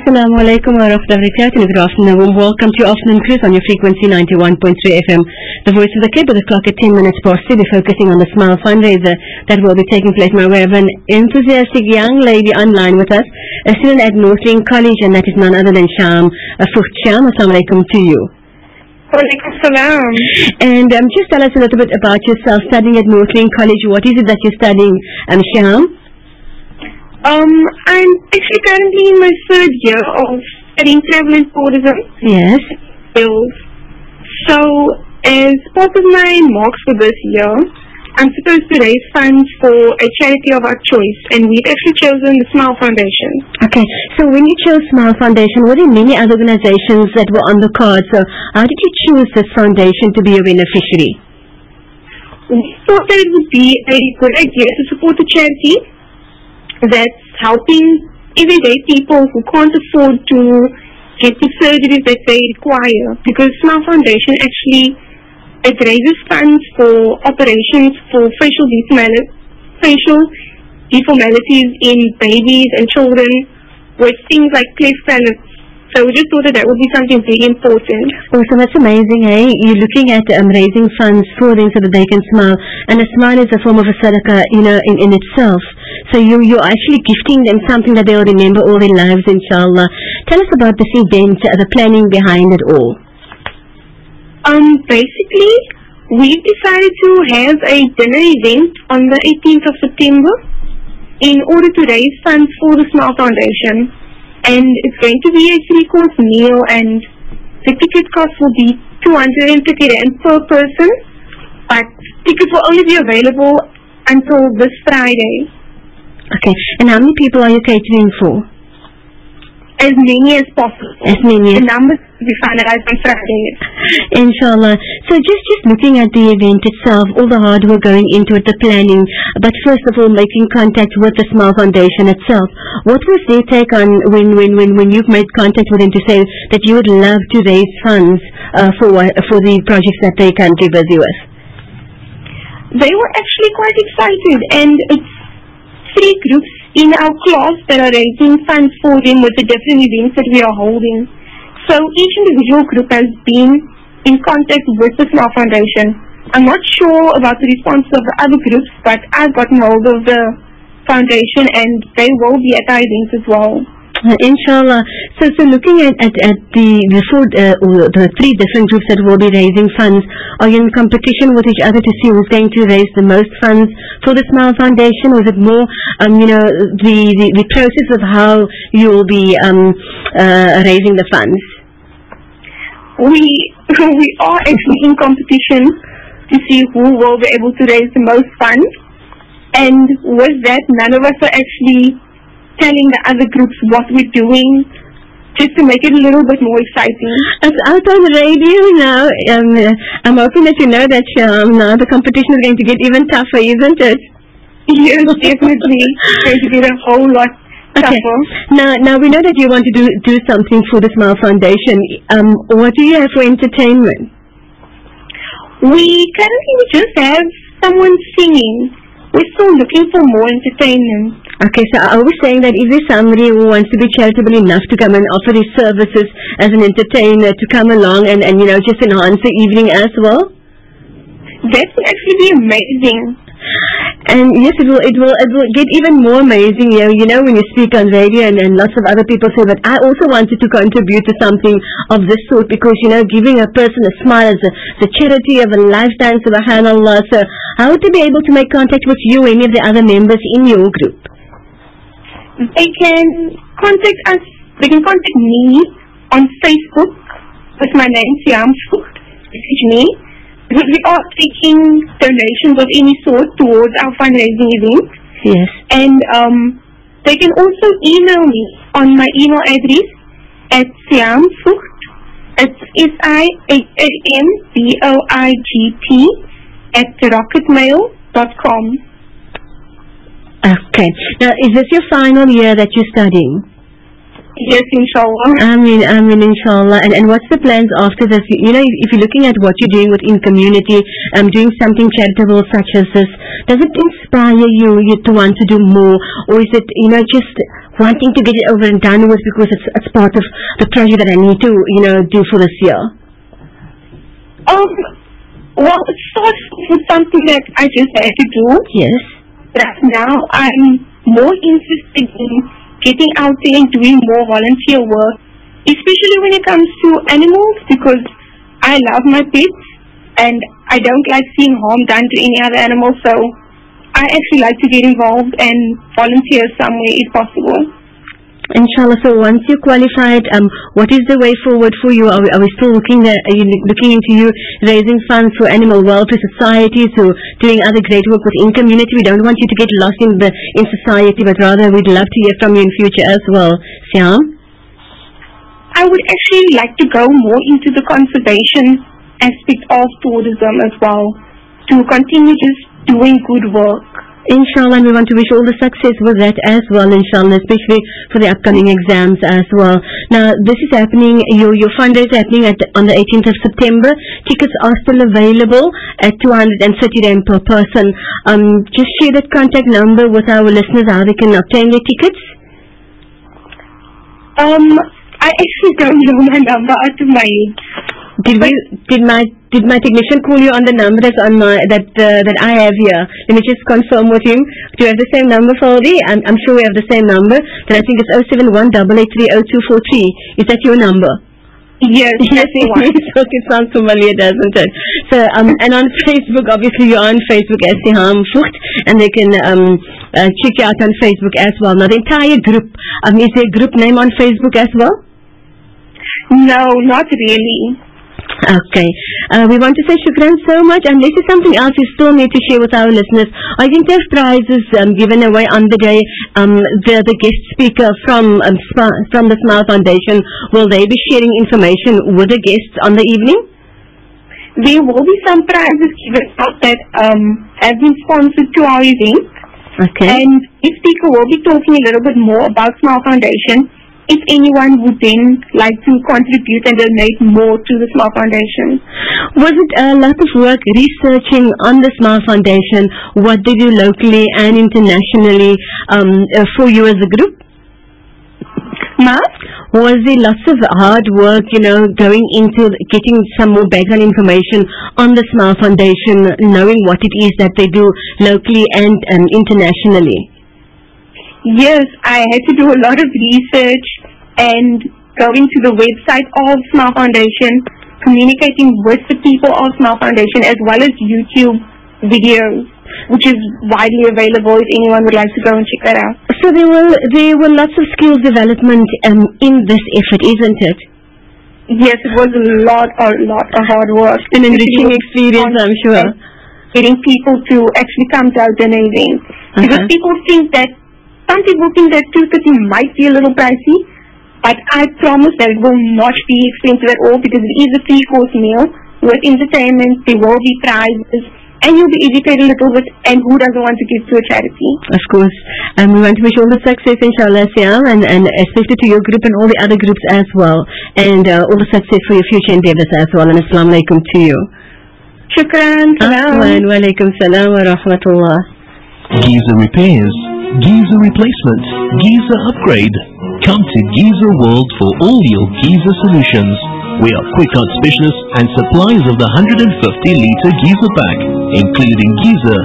Assalamu alaikum wa rahmatullahi wa barakatuh. Good afternoon. Welcome to Afternoon Cruise on your frequency 91.3 FM. The Voice of the Kid with the clock at 10 minutes past 2. We're focusing on the Smile Fundraiser that will be taking place. Now we have an enthusiastic young lady online with us, a student at Northlink College, and that is none other than Sham. Sham, assalamu alaikum to you. Walaikum salam. And just tell us a little bit about yourself, studying at Northlink College. What is it that you're studying, Sham? I'm actually currently in my third year of studying travel and tourism. Yes. So, as part of my marks for this year, I'm supposed to raise funds for a charity of our choice, and we've actually chosen the Smile Foundation. Okay, so when you chose Smile Foundation, were there many other organizations that were on the card? So, how did you choose this foundation to be a beneficiary? We thought that it would be a good idea to support a charity that's helping everyday people who can't afford to get the surgeries that they require, because Smile Foundation actually it raises funds for operations for facial deformalities in babies and children with things like cleft palates. So we just thought that would be something very important. Oh, so that's amazing, eh? You're looking at raising funds for them so that they can smile. And a smile is a form of a sadaqah, in itself. So you're actually gifting them something that they'll remember all their lives, inshallah. Tell us about this event, the planning behind it all. Basically, we've decided to have a dinner event on the 18th of September in order to raise funds for the Smile Foundation. And it's going to be a 3-course meal, and the ticket cost will be 230 rand per person, but tickets will only be available until this Friday. Okay, and how many people are you catering for? As many as possible. As many. The numbers will be finalized on Friday. Inshallah. So just looking at the event itself, all the hard work going into it, the planning, but first of all making contact with the Smile Foundation itself. What was their take on when you've made contact with them to say that you would love to raise funds for the projects that they currently busy with? They were actually quite excited, and it's 3 groups in our class that are raising funds for them with the different events that we are holding. So each individual group has been in contact with the Smile Foundation. I'm not sure about the response of the other groups, but I've gotten hold of the foundation and they will be at our events as well. Inshallah. So looking at the 3 different groups that will be raising funds, are you in competition with each other to see who's going to raise the most funds for the Smile Foundation, or is it more, the process of how you will be raising the funds? We are actually in competition to see who will be able to raise the most funds, and with that, none of us are actually telling the other groups what we're doing, just to make it a little bit more exciting. It's out on the radio now. I'm hoping that you know that now the competition is going to get even tougher, isn't it? Yes, definitely. It's going to get a whole lot tougher. Okay. Now we know that you want to do something for the Smile Foundation. What do you have for entertainment? We currently just have someone singing. We're still looking for more entertainment. Okay, so I was saying that if there's somebody who wants to be charitable enough to come and offer his services as an entertainer to come along and just enhance the evening as well? That would actually be amazing. And yes, it will get even more amazing, when you speak on radio and lots of other people say, but I also wanted to contribute to something of this sort, because, giving a person a smile is the charity of a lifetime, subhanallah. So how to be able to make contact with you, any of the other members in your group? They can contact us, they can contact me on Facebook with my name, Siam Fook, message me. Because we are taking donations of any sort towards our fundraising event. Yes. And they can also email me on my email address at siamvoigt, it's SIAMBOIGT @rocketmail.com. Okay. Now, is this your final year that you're studying? Yes, inshallah. Ameen, inshallah. And what's the plans after this? You know, if you're looking at what you're doing within community, doing something charitable such as this, does it inspire you to want to do more, or is it, you know, just wanting to get it over and done with because it's part of the project that I need to, you know, do for this year? Well, it starts with something that I just had to do. Yes. Right now, I'm more interested in getting out there and doing more volunteer work, especially when it comes to animals, because I love my pets and I don't like seeing harm done to any other animal, so I actually like to get involved and volunteer somewhere if possible. Inshallah. So once you're qualified, what is the way forward for you? Are we still looking into you raising funds for animal welfare societies, or doing other great work within community? We don't want you to get lost in society, but rather we'd love to hear from you in future as well. Siam? I would actually like to go more into the conservation aspect of tourism as well, to continue just doing good work. Inshallah, and we want to wish all the success with that as well, inshallah, especially for the upcoming exams as well. Now, this is happening, your fundraiser is happening on the 18th of September. Tickets are still available at 230 rand per person. Just share that contact number with our listeners, how they can obtain their tickets. I actually don't know my number out of my head. Did my technician call you on the number that's on that I have here? Let me just confirm with him. Do you have the same number, Faldi? I'm sure we have the same number. Then I think it's 071-883-0243. Is that your number? Yes, that's the one. It sounds familiar, doesn't it? So, and on Facebook, obviously you're on Facebook as Siham Fucht, and they can check you out on Facebook as well. Now, the entire group, is there a group name on Facebook as well? No, not really. Okay. We want to say shukran so much, unless there's something else you still need to share with our listeners. I think there's prizes given away on the day. The guest speaker from the Smile Foundation, will they be sharing information with the guests on the evening? There will be some prizes given out that have been sponsored to our event. Okay. And the speaker will be talking a little bit more about Smile Foundation, if anyone would then like to contribute and donate more to the Smile Foundation. Was it a lot of work researching on the Smile Foundation, what they do locally and internationally for you as a group? Ma? Was there lots of hard work, you know, going into getting some more background information on the Smile Foundation, knowing what it is that they do locally and internationally? Yes, I had to do a lot of research and going to the website of Smile Foundation, communicating with the people of Smile Foundation, as well as YouTube videos, which is widely available if anyone would like to go and check that out. So there were lots of skills development in this effort, isn't it? Yes, it was a lot of hard work. An enriching experience, I'm sure. Getting people to actually come to our dinner event. Because some people think that 230 might be a little pricey, but I promise that it will not be expensive at all, because it is a 3-course meal with entertainment. There will be prizes, and you'll be educated a little bit, and who doesn't want to give to a charity? Of course. We want to wish all the success, inshallah, Siam, and especially to your group and all the other groups as well, and all the success for your future endeavors as well, and assalamu alaikum to you. Shukran, salam. Wa alaikum salam wa rahmatullah. Giza repairs, Giza replacement, Giza upgrade. Come to Giza World for all your Giza solutions. We are quick out specialists and suppliers of the 150-litre Giza pack, including Giza,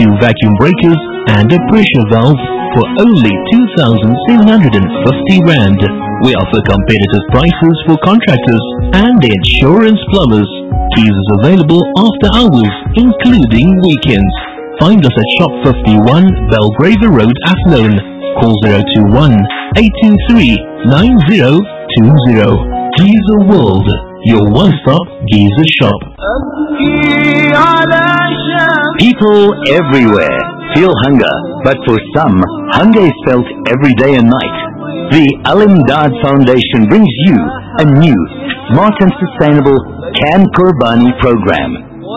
2 vacuum breakers and a pressure valve for only 2,750 rand. We offer competitive prices for contractors and insurance plumbers. Giza is available after hours, including weekends. Find us at Shop 51, Belgrave Road, Athlone. Call 021-823-9020. Giza World, your one-stop Giza shop. People everywhere feel hunger, but for some, hunger is felt every day and night. The Al-Imdad Foundation brings you a new, smart and sustainable Can Qurbani program.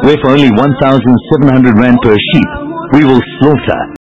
Where for only 1,700 rand per sheep, we will slaughter